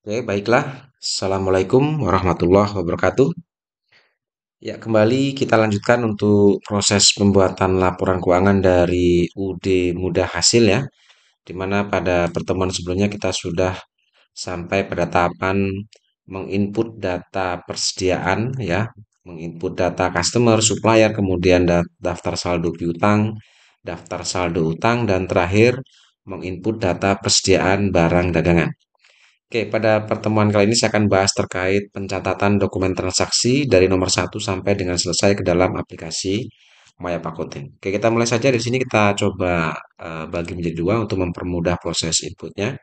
Oke, baiklah. Assalamualaikum warahmatullahi wabarakatuh. Ya, kembali kita lanjutkan untuk proses pembuatan laporan keuangan dari UD Mudah Hasil ya, di mana pada pertemuan sebelumnya kita sudah sampai pada tahapan menginput data persediaan ya, menginput data customer, supplier, kemudian daftar saldo piutang, daftar saldo utang, dan terakhir menginput data persediaan barang dagangan. Oke, pada pertemuan kali ini saya akan bahas terkait pencatatan dokumen transaksi dari nomor satu sampai dengan selesai ke dalam aplikasi Maya Pakoting. Oke, kita mulai saja di sini kita coba bagi menjadi dua untuk mempermudah proses inputnya.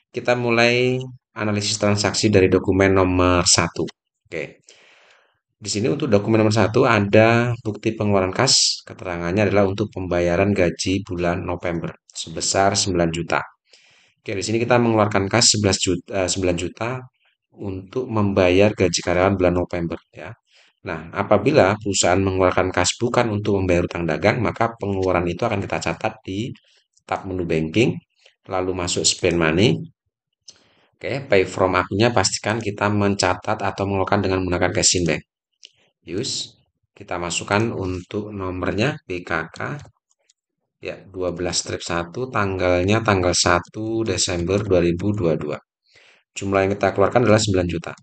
Kita mulai analisis transaksi dari dokumen nomor satu. Oke, di sini untuk dokumen nomor satu ada bukti pengeluaran kas. Keterangannya adalah untuk pembayaran gaji bulan November sebesar 9 juta. Oke, di sini kita mengeluarkan kas 11 juta, 9 juta untuk membayar gaji karyawan bulan November ya. Nah, apabila perusahaan mengeluarkan kas bukan untuk membayar utang dagang, maka pengeluaran itu akan kita catat di tab menu banking, lalu masuk spend money. Oke, pay from akunnya pastikan kita mencatat atau mengeluarkan dengan menggunakan cash in bank. Use, kita masukkan untuk nomornya BKK ya 12 strip 1, tanggalnya tanggal 1 Desember 2022. Jumlah yang kita keluarkan adalah 9 juta.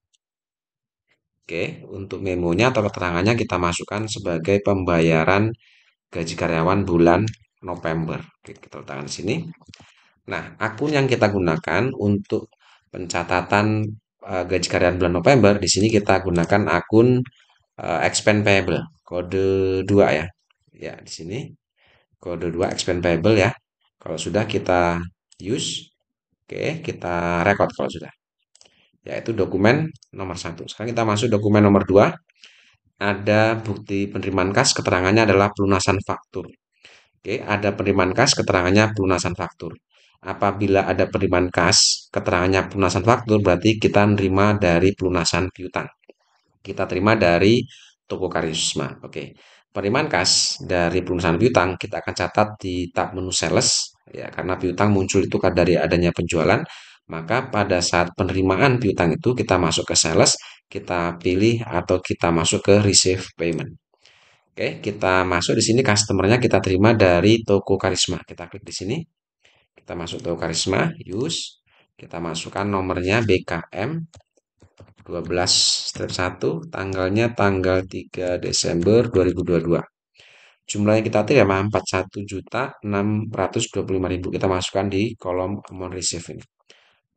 Oke, untuk memonya atau keterangannya kita masukkan sebagai pembayaran gaji karyawan bulan November. Oke, kita letakkan di sini. Nah, akun yang kita gunakan untuk pencatatan gaji karyawan bulan November, di sini kita gunakan akun expense payable, kode 2 ya. Ya, di sini kode 2 expense payable ya. Kalau sudah kita use, oke, kita record kalau sudah. Yaitu dokumen nomor satu. Sekarang kita masuk dokumen nomor 2. Ada bukti penerimaan kas, keterangannya adalah pelunasan faktur. Oke, ada penerimaan kas, keterangannya pelunasan faktur. Apabila ada penerimaan kas, keterangannya pelunasan faktur, berarti kita menerima dari pelunasan piutang. Kita terima dari toko Karisma. Oke, penerimaan kas dari pelunasan piutang kita akan catat di tab menu sales, ya, karena piutang muncul itu dari adanya penjualan. Maka pada saat penerimaan piutang itu kita masuk ke sales, kita pilih atau kita masuk ke receive payment. Oke, kita masuk di sini customernya kita terima dari toko Karisma. Kita klik di sini, kita masuk toko Karisma, use. Kita masukkan nomornya BKM 12 strip 1, tanggalnya tanggal 3 Desember 2022. Jumlah yang kita terima 41.625.000. Kita masukkan di kolom amount receive ini.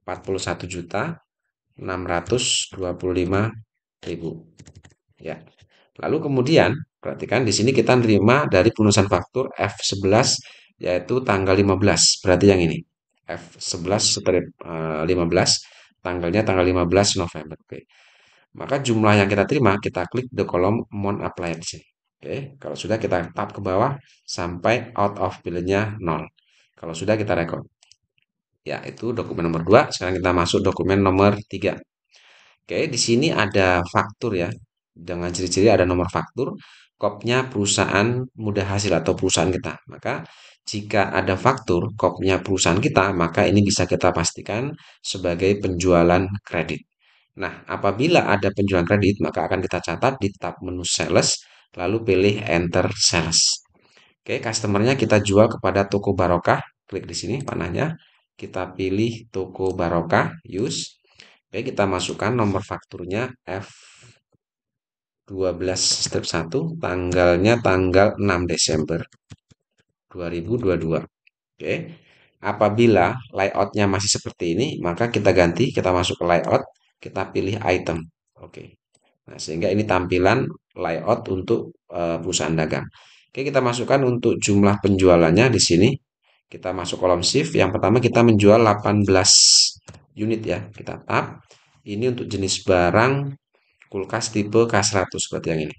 41.625.000. Ya. Lalu kemudian perhatikan di sini kita nerima dari penulisan faktur F11 yaitu tanggal 15. Berarti yang ini. F11 strip 15, tanggalnya tanggal 15 November. Oke. Maka jumlah yang kita terima kita klik di kolom amount applied sini. Oke, kalau sudah kita tap ke bawah sampai out of bilnya 0. Kalau sudah kita record. Ya, itu dokumen nomor 2. Sekarang kita masuk dokumen nomor 3. Oke, di sini ada faktur ya. Dengan ciri-ciri ada nomor faktur, kopnya perusahaan mudah hasil atau perusahaan kita. Maka jika ada faktur kopnya perusahaan kita, maka ini bisa kita pastikan sebagai penjualan kredit. Nah, apabila ada penjualan kredit, maka akan kita catat di tab menu sales, lalu pilih enter sales. Oke, customernya kita jual kepada toko Barokah, klik di sini panahnya, kita pilih toko Barokah, use. Oke, kita masukkan nomor fakturnya F12 step 1, tanggalnya tanggal 6 Desember 2022. Oke, apabila layoutnya masih seperti ini, maka kita ganti, kita masuk ke layout, kita pilih item. Oke, nah sehingga ini tampilan layout untuk perusahaan dagang. Oke, kita masukkan untuk jumlah penjualannya di sini. Kita masuk kolom shift. Yang pertama kita menjual 18 unit ya. Kita tab. Ini untuk jenis barang kulkas tipe K100 seperti yang ini.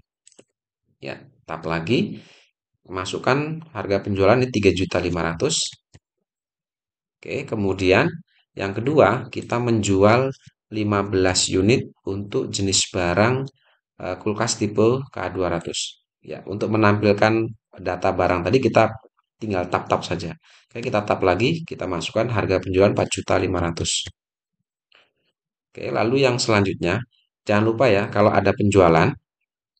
Ya, tab lagi. Masukkan harga penjualan ini 3.500.000. Oke, kemudian yang kedua kita menjual 15 unit untuk jenis barang kulkas tipe K200. Ya, untuk menampilkan data barang tadi kita tinggal tap-tap saja. Oke, kita tap lagi, kita masukkan harga penjualan 4.500.000. Oke, lalu yang selanjutnya, jangan lupa ya, kalau ada penjualan,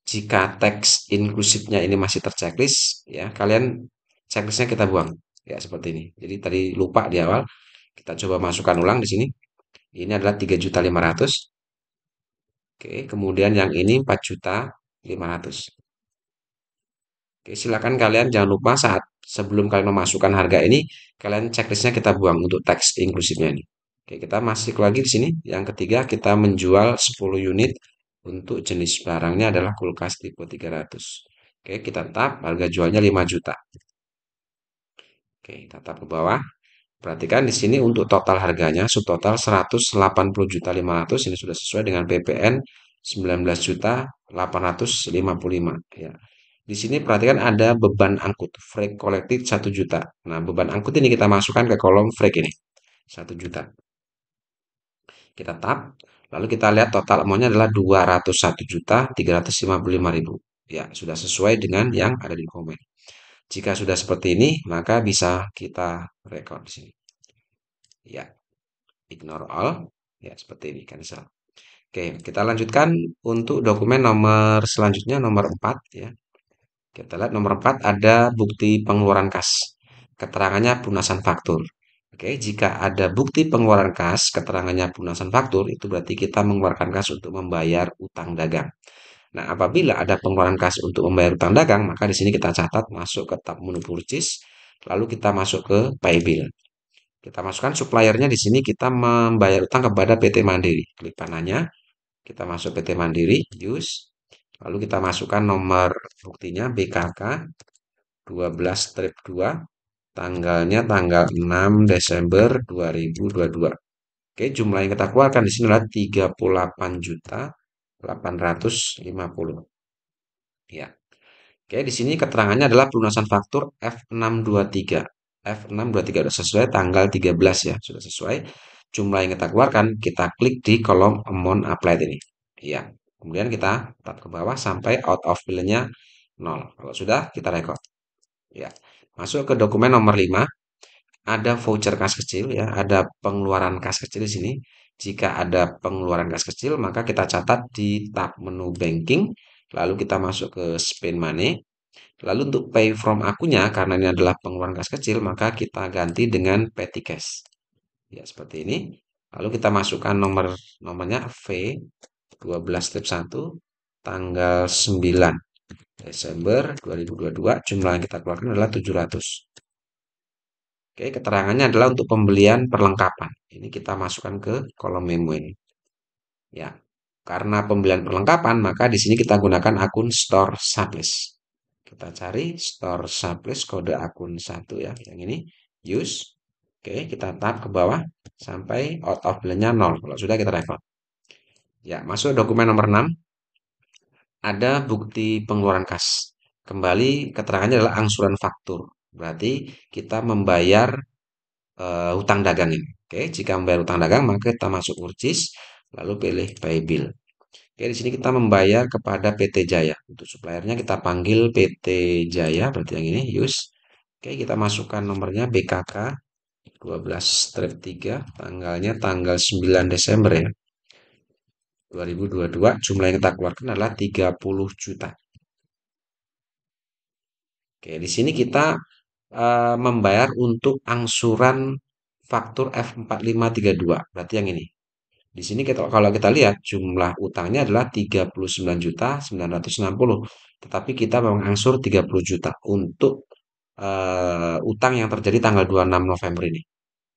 jika teks inklusifnya ini masih terchecklist, ya kalian checklistnya kita buang. Ya, seperti ini. Jadi tadi lupa di awal, kita coba masukkan ulang di sini. Ini adalah 3.500.000. Oke, kemudian yang ini 4.500.000. Oke, silakan kalian jangan lupa saat sebelum kalian memasukkan harga ini, kalian checklistnya kita buang untuk teks inklusifnya ini. Oke, kita masuk lagi di sini. Yang ketiga, kita menjual 10 unit untuk jenis barangnya adalah kulkas tipe 300. Oke, kita tap, harga jualnya 5 juta. Oke, kita tap ke bawah. Perhatikan di sini untuk total harganya subtotal 180.500.000 ini sudah sesuai dengan PPN 19.855 ya. Di sini perhatikan ada beban angkut freight collected 1 juta. Nah, beban angkut ini kita masukkan ke kolom freight ini 1 juta. Kita tap, lalu kita lihat total amountnya adalah 201.355.000. Ya, sudah sesuai dengan yang ada di komen. Jika sudah seperti ini, maka bisa kita record di sini. Ya, ignore all. Ya, seperti ini, cancel. Oke, kita lanjutkan untuk dokumen nomor selanjutnya, nomor 4 ya. Kita lihat nomor 4 ada bukti pengeluaran kas. Keterangannya pelunasan faktur. Oke, jika ada bukti pengeluaran kas, keterangannya pelunasan faktur, itu berarti kita mengeluarkan kas untuk membayar utang dagang. Nah, apabila ada pengeluaran kas untuk membayar utang dagang, maka di sini kita catat masuk ke tab menu purchase, lalu kita masuk ke pay bill. Kita masukkan suppliernya di sini kita membayar utang kepada PT Mandiri. Klik panahnya, kita masuk PT Mandiri, use. Lalu kita masukkan nomor buktinya BKK 12-2, tanggalnya tanggal 6 Desember 2022. Oke, jumlah yang kita keluarkan di sini adalah 38.850. Ya. Oke, di sini keterangannya adalah pelunasan faktur F623. F623 sudah sesuai tanggal 13 ya, sudah sesuai. Jumlah yang kita keluarkan, kita klik di kolom amount applied ini. Ya. Kemudian kita tap ke bawah sampai out of bill-nya 0. Kalau sudah, kita record. Ya. Masuk ke dokumen nomor 5, ada voucher kas kecil ya, ada pengeluaran kas kecil di sini. Jika ada pengeluaran kas kecil, maka kita catat di tab menu banking, lalu kita masuk ke spend money. Lalu untuk pay from akunnya, karena ini adalah pengeluaran kas kecil, maka kita ganti dengan petty cash. Ya, seperti ini. Lalu kita masukkan nomornya V12-1, tanggal 9 Desember 2022, jumlah yang kita keluarkan adalah 700. Oke, keterangannya adalah untuk pembelian perlengkapan. Ini kita masukkan ke kolom memo ini. Ya, karena pembelian perlengkapan, maka di sini kita gunakan akun store supplies. Kita cari store supplies kode akun 1 ya, yang ini use. Oke, kita tap ke bawah sampai out of bill-nya 0. Kalau sudah kita record. Ya, masuk dokumen nomor 6. Ada bukti pengeluaran kas. Kembali keterangannya adalah angsuran faktur. Berarti kita membayar hutang dagang ini. Oke, jika membayar hutang dagang maka kita masuk purchase lalu pilih pay bill. Oke, di sini kita membayar kepada PT Jaya. Untuk suppliernya kita panggil PT Jaya, berarti yang ini use. Oke, kita masukkan nomornya BKK 12-3, tanggalnya tanggal 9 Desember ya. 2022, jumlah yang kita keluarkan adalah 30 juta. Oke, di sini kita membayar untuk angsuran faktur F4532, berarti yang ini. Di sini kalau kita lihat jumlah utangnya adalah 39.960, tetapi kita mengangsur 30 juta untuk utang yang terjadi tanggal 26 November ini.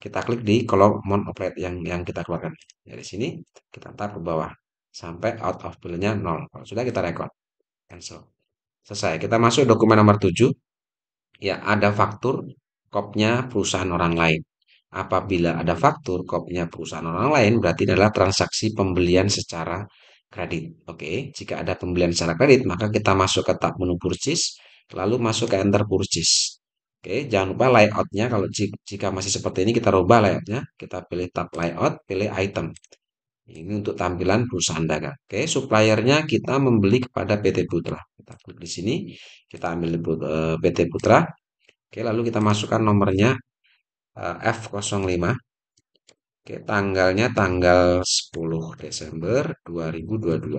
Kita klik di kolom amount operate yang kita keluarkan. Ya, di sini kita tap ke bawah sampai out of bill-nya 0. Kalau sudah kita record, cancel. Selesai. Kita masuk dokumen nomor 7. Ya, ada faktur kopnya perusahaan orang lain. Apabila ada faktur kopnya perusahaan orang lain, berarti adalah transaksi pembelian secara kredit. Oke, jika ada pembelian secara kredit, maka kita masuk ke tab menu purchase, lalu masuk ke enter purchase. Oke, jangan lupa layoutnya. Kalau jika masih seperti ini, kita rubah layoutnya. Kita pilih tab layout, pilih item. Ini untuk tampilan perusahaan dagang. Oke, suppliernya kita membeli kepada PT Putra. Kita klik di sini, kita ambil PT Putra. Oke, lalu kita masukkan nomornya F05. Oke, tanggalnya tanggal 10 Desember 2022.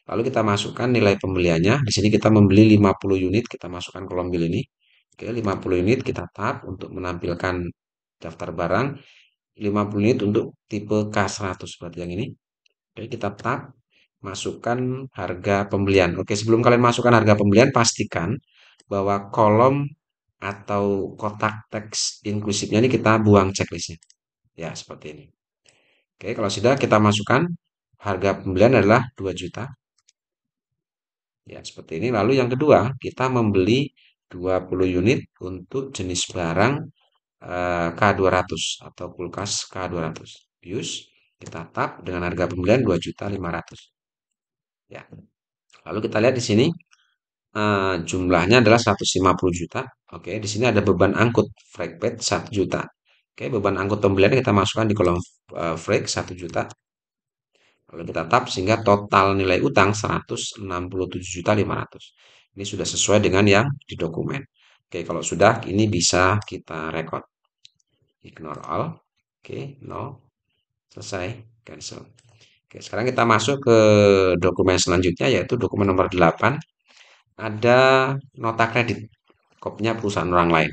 Lalu kita masukkan nilai pembeliannya. Di sini kita membeli 50 unit, kita masukkan kolom bill ini. Oke, 50 unit kita tab untuk menampilkan daftar barang. 50 unit untuk tipe K100 berarti yang ini. Oke, kita tab, masukkan harga pembelian. Oke, sebelum kalian masukkan harga pembelian, pastikan bahwa kolom atau kotak teks inklusifnya ini kita buang checklistnya. Ya, seperti ini. Oke, kalau sudah kita masukkan harga pembelian adalah 2 juta. Ya, seperti ini. Lalu yang kedua, kita membeli 20 unit untuk jenis barang K200 atau kulkas K200. Use, kita tap dengan harga pembelian 2.500.000. Ya. Lalu kita lihat di sini jumlahnya adalah 150 juta. Oke, di sini ada beban angkut freight paid 1 juta. Oke, beban angkut pembelian kita masukkan di kolom freight 1 juta. Lalu kita tap sehingga total nilai utang 167.500. Ini sudah sesuai dengan yang di dokumen. Oke, kalau sudah ini bisa kita record. Ignore all. Oke, no. Selesai. Cancel. Oke, sekarang kita masuk ke dokumen selanjutnya yaitu dokumen nomor 8. Ada nota kredit. Kopinya perusahaan orang lain.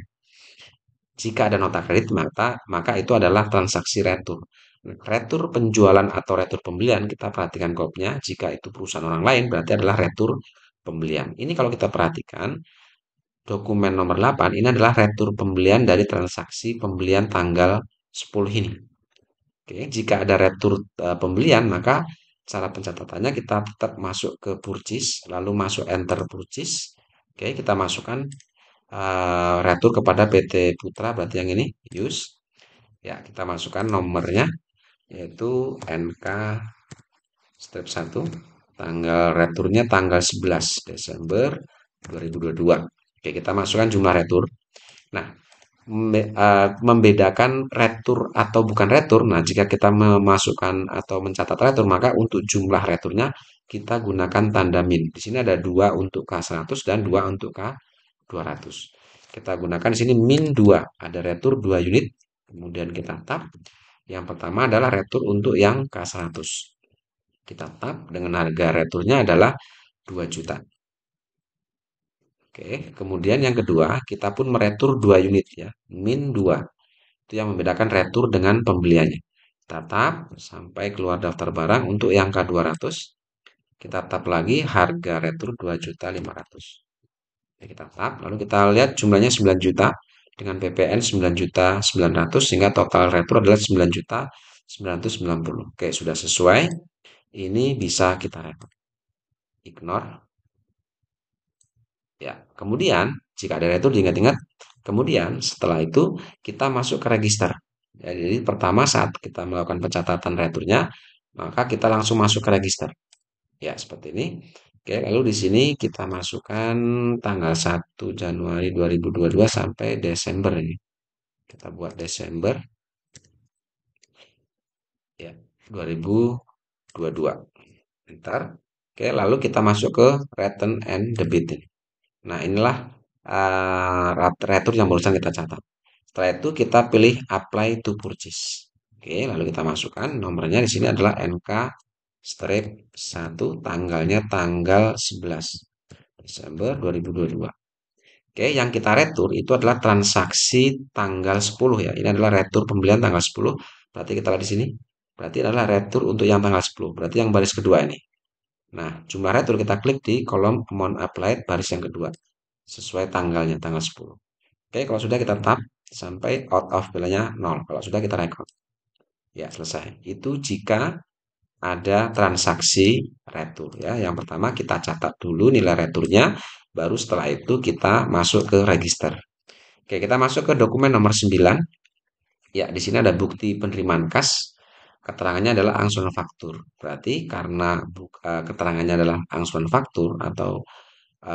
Jika ada nota kredit, maka itu adalah transaksi retur. Retur penjualan atau retur pembelian, kita perhatikan kopnya. Jika itu perusahaan orang lain, berarti adalah retur pembelian. Ini kalau kita perhatikan, dokumen nomor 8 ini adalah retur pembelian dari transaksi pembelian tanggal 10 ini. Oke, jika ada retur pembelian, maka cara pencatatannya kita tetap masuk ke purchase, lalu masuk enter purchase. Oke, kita masukkan retur kepada PT Putra, berarti yang ini use. Ya, kita masukkan nomornya yaitu NK step 1. Tanggal returnya tanggal 11 Desember 2022. Oke, kita masukkan jumlah retur. Nah, membedakan retur atau bukan retur. Nah, jika kita memasukkan atau mencatat retur, maka untuk jumlah returnya kita gunakan tanda min. Di sini ada 2 untuk K100 dan 2 untuk K200. Kita gunakan di sini min 2. Ada retur 2 unit. Kemudian kita tab. Yang pertama adalah retur untuk yang K100. Kita tab dengan harga returnya adalah 2 juta. Oke, kemudian yang kedua, kita pun meretur 2 unit ya, min 2. Itu yang membedakan retur dengan pembeliannya. Kita tab sampai keluar daftar barang untuk yang K200. Kita tab lagi harga retur 2.500.000. Kita tab, lalu kita lihat jumlahnya 9 juta dengan PPN 9.900.000 sehingga total retur adalah 9.990.000. Oke, sudah sesuai. Ini bisa kita retur. Ignore. Ya, kemudian jika ada retur diingat-ingat, kemudian setelah itu kita masuk ke register. Ya, jadi pertama saat kita melakukan pencatatan returnya, maka kita langsung masuk ke register. Ya, seperti ini. Oke, lalu di sini kita masukkan tanggal 1 Januari 2022 sampai Desember ini. Kita buat Desember ya 2022. Enter. Oke, lalu kita masuk ke return and debit ini. Nah, inilah retur yang barusan kita catat. Setelah itu kita pilih apply to purchase. Oke, lalu kita masukkan nomornya di sini adalah NK strip 1, tanggalnya tanggal 11 Desember 2022. Oke, yang kita retur itu adalah transaksi tanggal 10 ya. Ini adalah retur pembelian tanggal 10. Berarti kita lihat di sini. Berarti adalah retur untuk yang tanggal 10. Berarti yang baris kedua ini. Nah, jumlah retur kita klik di kolom amount applied baris yang kedua. Sesuai tanggalnya, tanggal 10. Oke, kalau sudah kita tab sampai out of bilangnya 0. Kalau sudah kita record. Ya, selesai. Itu jika ada transaksi retur ya. Yang pertama kita catat dulu nilai returnya, baru setelah itu kita masuk ke register. Oke, kita masuk ke dokumen nomor 9. Ya, di sini ada bukti penerimaan kas. Keterangannya adalah angsuran faktur. Berarti karena keterangannya adalah angsuran faktur atau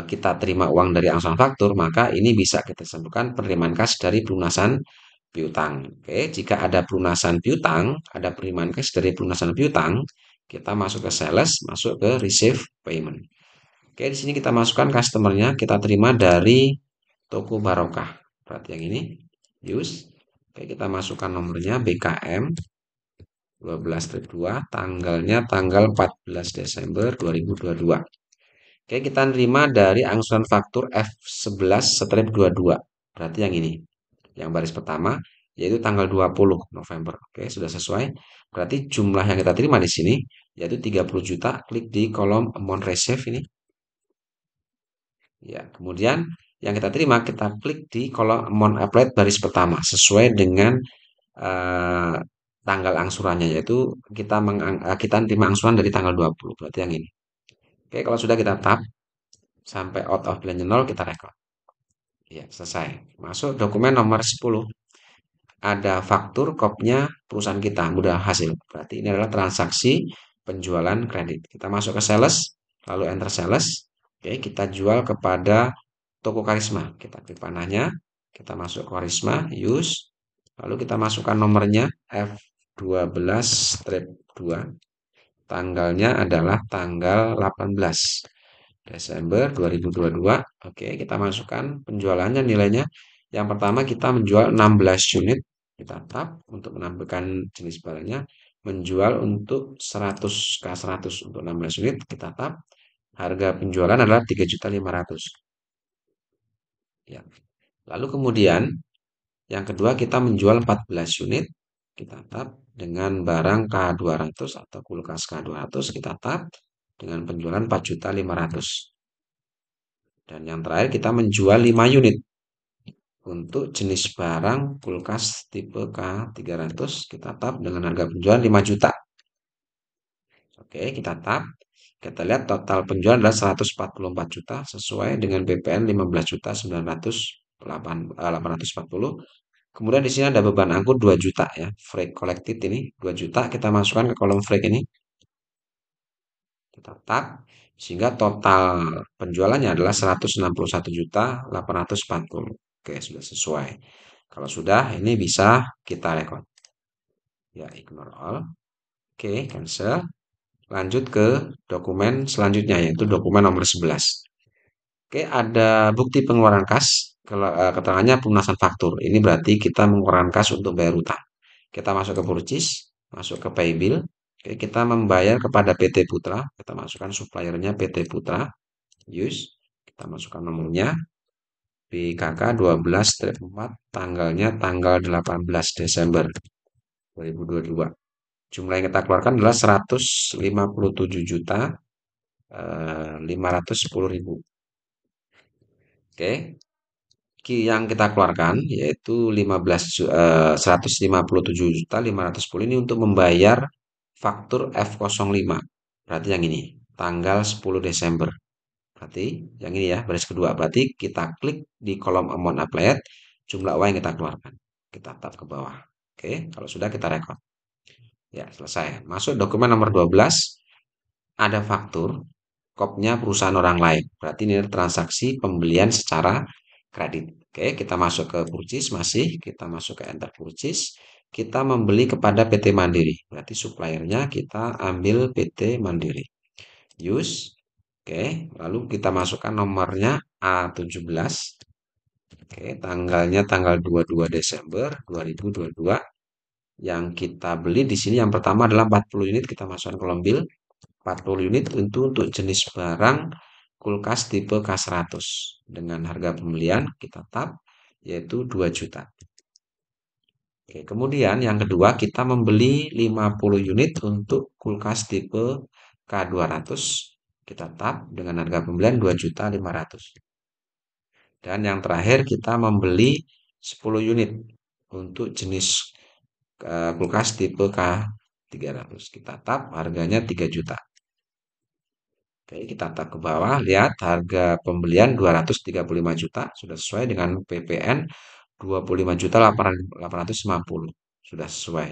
kita terima uang dari angsuran faktur, maka ini bisa kita sebutkan penerimaan kas dari pelunasan piutang. Oke, jika ada pelunasan piutang, ada penerimaan kas dari pelunasan piutang, kita masuk ke sales, masuk ke receive payment. Oke, di sini kita masukkan customernya, kita terima dari toko Barokah. Berarti yang ini, use. Oke, kita masukkan nomornya BKM 12/2, tanggalnya tanggal 14 Desember 2022. Oke, kita nerima dari angsuran faktur F11/22. Berarti yang ini, yang baris pertama, yaitu tanggal 20 November. Oke, sudah sesuai. Berarti jumlah yang kita terima di sini, yaitu 30 juta. Klik di kolom amount received ini. Ya, kemudian yang kita terima, kita klik di kolom amount applied baris pertama, sesuai dengan eh, tanggal angsurannya, yaitu kita terima angsuran dari tanggal 20. Berarti yang ini. Oke, kalau sudah kita tap sampai out of balance 0, kita record. Ya, selesai. Masuk dokumen nomor 10. Ada faktur kopnya perusahaan kita, mudah hasil. Berarti ini adalah transaksi penjualan kredit. Kita masuk ke sales, lalu enter sales. Oke, kita jual kepada toko Karisma. Kita klik panahnya, kita masuk ke Karisma, use. Lalu kita masukkan nomornya F12-2. Tanggalnya adalah tanggal 18 Desember 2022. Oke, kita masukkan penjualannya, nilainya. Yang pertama kita menjual 16 unit. Kita tap untuk menampilkan jenis barangnya. Menjual untuk 100 K100 untuk 16 unit. Kita tap. Harga penjualan adalah 3.500.000. Ya. Lalu kemudian yang kedua kita menjual 14 unit. Kita tap dengan barang K200 atau kulkas K200. Kita tap dengan penjualan 4.500.000. Dan yang terakhir kita menjual 5 unit. Untuk jenis barang kulkas tipe K300, kita tap dengan harga penjualan 5 juta. Oke, kita tap. Kita lihat total penjualan adalah 144 juta sesuai dengan BPN 15.908.840. Kemudian di sini ada beban angkut 2 juta ya. Freight collected ini 2 juta, kita masukkan ke kolom freight ini. Kita tap sehingga total penjualannya adalah 161.840. Oke, sudah sesuai. Kalau sudah, ini bisa kita record. Ya, ignore all. Oke, cancel. Lanjut ke dokumen selanjutnya, yaitu dokumen nomor 11. Oke, ada bukti pengeluaran kas. Keterangannya pelunasan faktur. Ini berarti kita mengeluarkan kas untuk bayar utang. Kita masuk ke purchase, masuk ke pay bill. Oke, kita membayar kepada PT Putra. Kita masukkan suppliernya PT Putra. Use. Kita masukkan nomornya. BKK 12/4, tanggalnya tanggal 18 Desember 2022. Jumlah yang kita keluarkan adalah 157.510.000. Oke, yang kita keluarkan yaitu 157.510 ini untuk membayar faktur F05. Berarti yang ini, tanggal 10 Desember. Berarti yang ini ya, baris kedua. Berarti kita klik di kolom amount applied, jumlah uang yang kita keluarkan. Kita tap ke bawah. Oke, kalau sudah kita record. Ya, selesai. Masuk dokumen nomor 12. Ada faktur, kopnya perusahaan orang lain. Berarti ini adalah transaksi pembelian secara kredit. Oke, kita masuk ke purchase masih. Kita masuk ke enter purchase. Kita membeli kepada PT Mandiri. Berarti suppliernya kita ambil PT Mandiri. Use. Oke, lalu kita masukkan nomornya A17. Oke, tanggalnya tanggal 22 Desember 2022. Yang kita beli di sini yang pertama adalah 40 unit, kita masukkan kolom bill. 40 unit untuk jenis barang kulkas tipe K100 dengan harga pembelian kita tap yaitu 2 juta. Oke, kemudian yang kedua kita membeli 50 unit untuk kulkas tipe K200. Kita tap dengan harga pembelian 2.500.000. Dan yang terakhir kita membeli 10 unit untuk jenis kulkas tipe K300. Kita tap harganya 3 juta. Oke, kita tap ke bawah, lihat harga pembelian 235 juta, sudah sesuai dengan PPN 25.850. Sudah sesuai.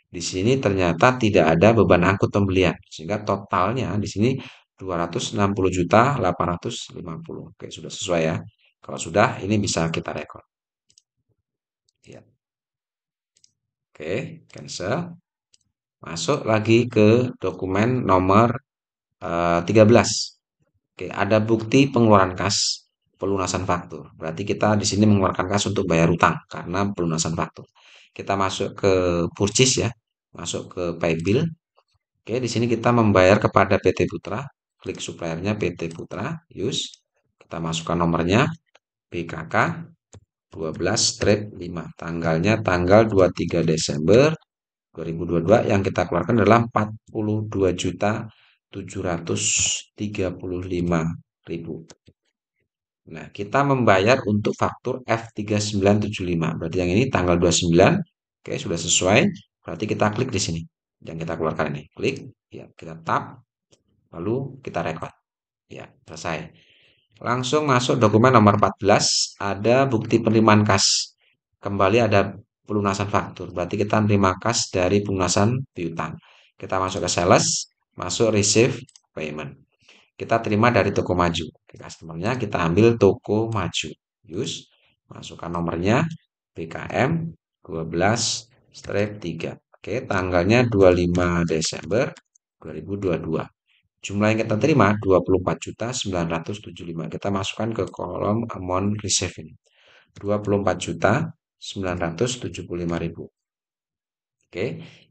Di sini ternyata tidak ada beban angkut pembelian, sehingga totalnya di sini 260.850. Oke, sudah sesuai ya. Kalau sudah, ini bisa kita rekod. Ya. Oke, cancel. Masuk lagi ke dokumen nomor 13. Oke, ada bukti pengeluaran kas pelunasan faktur. Berarti kita di sini mengeluarkan kas untuk bayar utang karena pelunasan faktur. Kita masuk ke purchase ya. masuk ke Paybill. Oke, di sini kita membayar kepada PT Putra. Klik suppliernya PT Putra, use. Kita masukkan nomornya BKK 12-5. Tanggalnya tanggal 23 Desember 2022, yang kita keluarkan adalah 42.735.000. Nah, kita membayar untuk faktur F3975. Berarti yang ini tanggal 29. Oke, sudah sesuai. Berarti kita klik di sini. Yang kita keluarkan ini. Klik, ya, kita tap, lalu kita record. Ya, selesai. Langsung masuk dokumen nomor 14, ada bukti penerimaan kas. Kembali ada pelunasan faktur. Berarti kita terima kas dari pelunasan piutang. Kita masuk ke sales, masuk receive payment. Kita terima dari toko maju. Oke, customernya kita ambil toko maju. Use, masukkan nomornya BKM 12-3. Oke, tanggalnya 25 Desember 2022. Jumlah yang kita terima 24.975. Kita masukkan ke kolom amount receive ini. 24.975.000. Oke,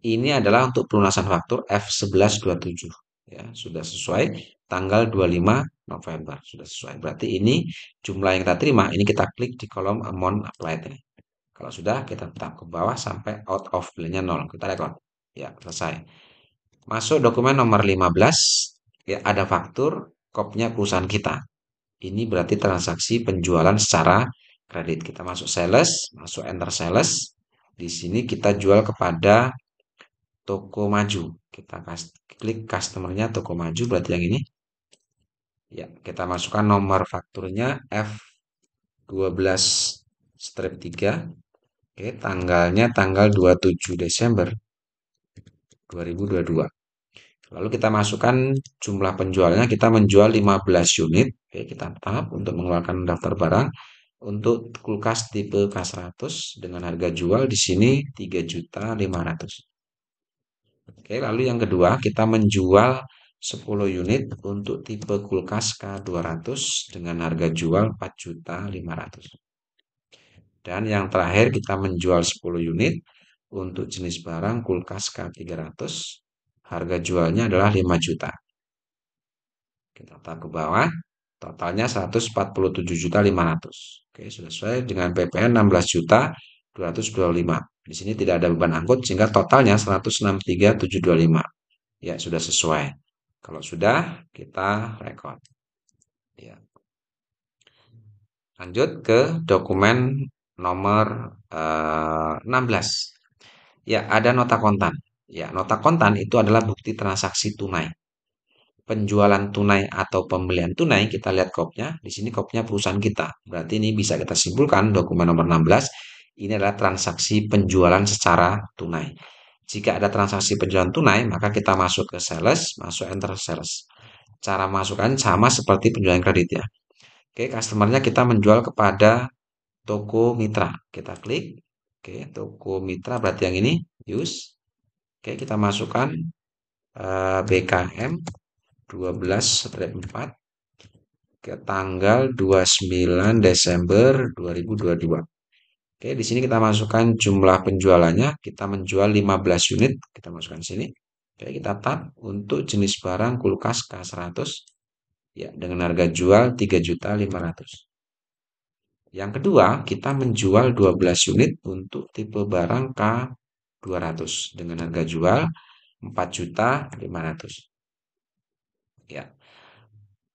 ini adalah untuk pelunasan faktur F1127. Ya, sudah sesuai tanggal 25 November. Sudah sesuai. Berarti ini jumlah yang kita terima, ini kita klik di kolom amount applied ini. Kalau sudah, kita tap ke bawah sampai out of bill-nya 0. Kita record. Ya, selesai. Masuk dokumen nomor 15. Ya, ada faktur kopnya perusahaan kita. Ini berarti transaksi penjualan secara kredit. Kita masuk sales, masuk enter sales. Di sini kita jual kepada toko maju. Kita klik customernya toko maju, berarti yang ini. Ya, kita masukkan nomor fakturnya F12-3. Oke, tanggalnya tanggal 27 Desember 2022. Lalu kita masukkan jumlah penjualnya, kita menjual 15 unit. Oke, kita tap untuk mengeluarkan daftar barang. Untuk kulkas tipe K100 dengan harga jual di sini 3.500.000. Oke, lalu yang kedua kita menjual 10 unit untuk tipe kulkas K200 dengan harga jual 4.500.000. Dan yang terakhir kita menjual 10 unit untuk jenis barang kulkas K300. Harga jualnya adalah 5 juta. Kita tap ke bawah, totalnya 147.500.000. Oke, sudah sesuai dengan PPN 16.225. Di sini tidak ada beban angkut sehingga totalnya 163.725. Ya, sudah sesuai. Kalau sudah, kita record. Ya. Lanjut ke dokumen nomor 16. Ya, ada nota kontan. Ya, nota kontan itu adalah bukti transaksi tunai. Penjualan tunai atau pembelian tunai, kita lihat kopnya. Di sini kopnya perusahaan kita. Berarti ini bisa kita simpulkan dokumen nomor 16. Ini adalah transaksi penjualan secara tunai. Jika ada transaksi penjualan tunai, maka kita masuk ke sales, masuk enter sales. Cara masukkan sama seperti penjualan kredit ya. Oke, customernya kita menjual kepada toko mitra. Kita klik. Oke, toko mitra berarti yang ini, use. Oke, kita masukkan BKM 12-4 ke tanggal 29 Desember 2022. Oke, di sini kita masukkan jumlah penjualannya. Kita menjual 15 unit. Kita masukkan sini. Oke, kita tap untuk jenis barang kulkas K100. Ya, dengan harga jual 3.500.000. Yang kedua, kita menjual 12 unit untuk tipe barang K200 dengan harga jual 4.500.000. Ya.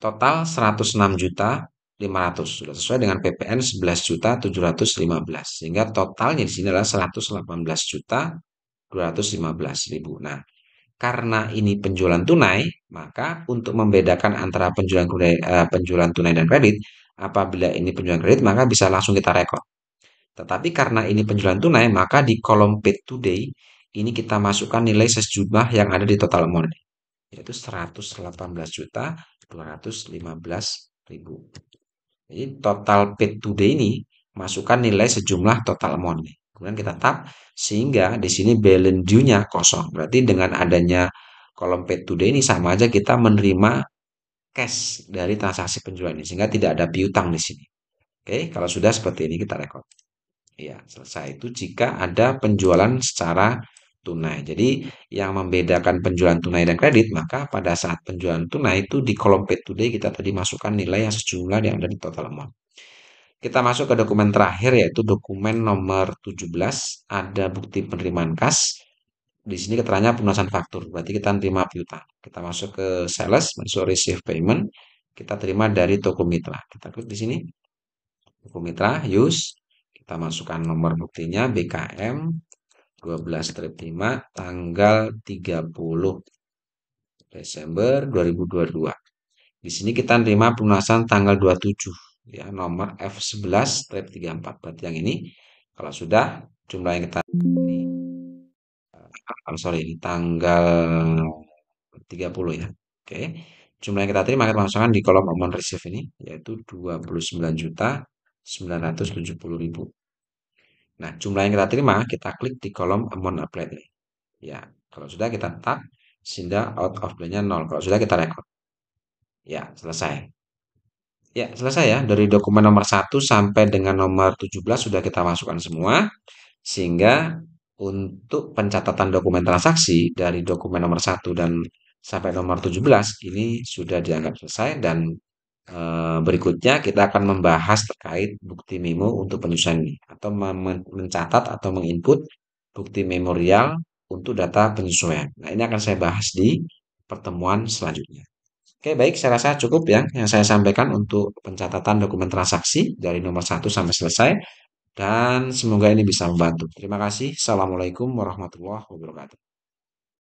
Total 106.500.000 sudah sesuai dengan PPN 11.715. Sehingga totalnya di sini adalah 118.215.000. Nah, karena ini penjualan tunai, maka untuk membedakan antara penjualan tunai dan kredit, apabila ini penjualan kredit, maka bisa langsung kita rekod. Tetapi karena ini penjualan tunai, maka di kolom paid today, ini kita masukkan nilai sejumlah yang ada di total amount, yaitu 118.215.000. Jadi total paid today ini masukkan nilai sejumlah total amount. Kemudian kita tap sehingga di sini balance due-nya kosong. Berarti dengan adanya kolom paid today ini sama aja kita menerima cash dari transaksi penjualan ini sehingga tidak ada piutang di sini. Oke, kalau sudah seperti ini kita record. Ya, selesai. Itu jika ada penjualan secara tunai. Jadi yang membedakan penjualan tunai dan kredit, maka pada saat penjualan tunai itu di kolom Pay Today kita tadi masukkan nilai yang sejumlah yang ada di total amount. Kita masuk ke dokumen terakhir yaitu dokumen nomor 17, ada bukti penerimaan kas. Di sini keterangannya pelunasan faktur, berarti kita terima piutang. Kita masuk ke sales, masuk receive payment, kita terima dari toko mitra. Kita klik di sini, toko mitra, use. Kita masukkan nomor buktinya BKM 12-5 tanggal 30 Desember 2022. Di sini kita terima pelunasan tanggal 27 ya, nomor F11-34. Berarti yang ini kalau sudah jumlah yang kita ini sorry ini tanggal 30 ya. Oke. Jumlah yang kita terima kita masukkan di kolom amount receive ini yaitu 29.970.000. Nah, jumlah yang kita terima kita klik di kolom amount applied ini. Ya, kalau sudah kita tap sehingga out of plan-nya 0. Kalau sudah kita record. Ya, selesai. Ya, selesai ya. Dari dokumen nomor 1 sampai dengan nomor 17 sudah kita masukkan semua. Sehingga untuk pencatatan dokumen transaksi dari dokumen nomor 1 dan sampai nomor 17 ini sudah dianggap selesai dan berikutnya kita akan membahas terkait bukti memo untuk penyusunan ini atau mencatat atau menginput bukti memorial untuk data penyesuaian. Nah, ini akan saya bahas di pertemuan selanjutnya. Oke, baik, saya rasa cukup ya yang saya sampaikan untuk pencatatan dokumen transaksi dari nomor 1 sampai selesai dan semoga ini bisa membantu. Terima kasih. Assalamualaikum warahmatullahi wabarakatuh.